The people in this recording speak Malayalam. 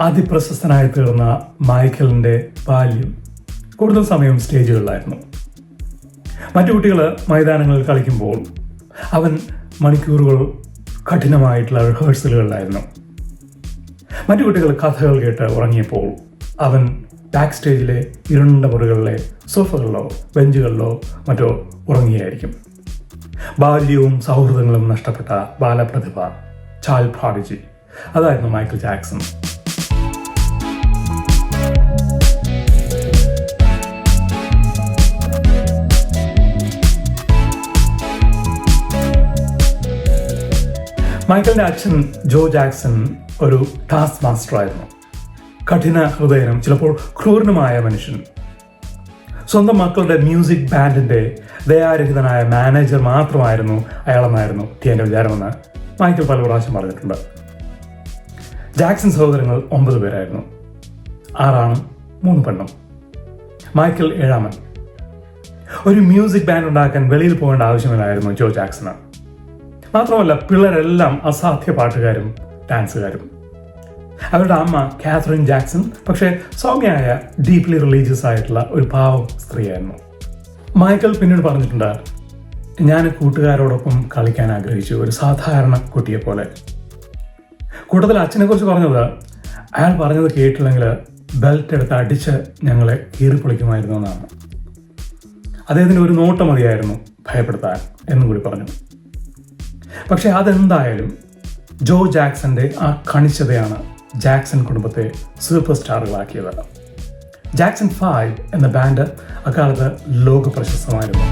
അതിപ്രശസ്തനായി തീർന്ന മൈക്കലിൻ്റെ ബാല്യം കൂടുതൽ സമയം സ്റ്റേജുകളിലായിരുന്നു. മറ്റു കുട്ടികൾ മൈതാനങ്ങളിൽ കളിക്കുമ്പോൾ അവൻ മണിക്കൂറുകൾ കഠിനമായിട്ടുള്ള റിഹേഴ്സലുകളിലായിരുന്നു. മറ്റു കുട്ടികൾ കഥകൾ കേട്ട് ഉറങ്ങിയപ്പോൾ അവൻ ബാക്ക് സ്റ്റേജിലെ ഇരുണ്ട മുറികളിലെ സോഫകളിലോ ബെഞ്ചുകളിലോ മറ്റോ ഉറങ്ങിയായിരിക്കും. ബാല്യവും സൗഹൃദങ്ങളും നഷ്ടപ്പെട്ട ബാലപ്രതിഭ, ചൈൽഡ് പ്രോഡിജി, അതായിരുന്നു മൈക്കൽ ജാക്സൺ. മൈക്കലിൻ്റെ അച്ഛൻ ജോ ജാക്സൺ ഒരു ടാസ്ക് മാസ്റ്റർ ആയിരുന്നു. കഠിന ഹൃദയനും ചിലപ്പോൾ ക്രൂരനുമായ മനുഷ്യൻ. സ്വന്തം മക്കളുടെ മ്യൂസിക് ബാൻഡിൻ്റെ ദയാരഹിതനായ മാനേജർ മാത്രമായിരുന്നു അയാളെന്നായിരുന്നു ടിയൻ്റെ വിചാരമെന്ന് മൈക്കൽ പല പ്രാവശ്യം പറഞ്ഞിട്ടുണ്ട്. ജാക്സൺ സഹോദരങ്ങൾ 9 പേരായിരുന്നു. 6 ആണും 3 പെണ്ണും. മൈക്കൽ 7ാമൻ. ഒരു മ്യൂസിക് ബാൻഡ് ഉണ്ടാക്കാൻ വെളിയിൽ പോകേണ്ട ആവശ്യമില്ലായിരുന്നു ജോ ജാക്സണ്. മാത്രമല്ല, പിള്ളേരെല്ലാം അസാധ്യ പാട്ടുകാരും ഡാൻസുകാരും. അവരുടെ അമ്മ കാതറിൻ ജാക്സൺ പക്ഷേ സൗമ്യയായ ഡീപ്ലി റിലീജിയസ് ആയിട്ടുള്ള ഒരു പാവം സ്ത്രീയായിരുന്നു. മൈക്കൽ പിന്നീട് പറഞ്ഞിട്ടുണ്ട്, ഞാൻ കൂട്ടുകാരോടൊപ്പം കളിക്കാൻ ആഗ്രഹിച്ചു, ഒരു സാധാരണ കുട്ടിയെ പോലെ. കൂട്ടത്തിൽ അച്ഛനെ കുറിച്ച് പറഞ്ഞത്, അയാൾ പറഞ്ഞത് കേട്ടില്ലെങ്കിൽ ബെൽറ്റ് എടുത്ത് അടിച്ച് ഞങ്ങളെ കീറിപ്പൊളിക്കുമായിരുന്നു എന്നാണ്. അദ്ദേഹത്തിന് ഒരു നോട്ടം മതിയായിരുന്നു ഭയപ്പെടുത്താൻ എന്നും കൂടി പറഞ്ഞു. പക്ഷെ അതെന്തായാലും ജോ ജാക്സന്റെ ആ കണിച്ചതയാണ് ജാക്സൺ കുടുംബത്തെ സൂപ്പർ സ്റ്റാറുകളാക്കിയത്. ജാക്സൺ 5 എന്ന ബാൻഡ് അക്കാലത്ത് ലോക പ്രശസ്തമായിരുന്നു.